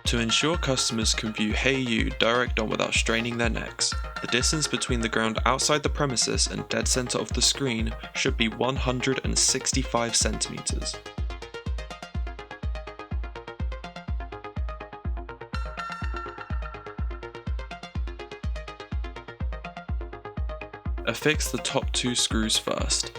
To ensure customers can view HEYYU direct on without straining their necks, the distance between the ground outside the premises and dead center of the screen should be 165 centimeters. Affix the top 2 screws first.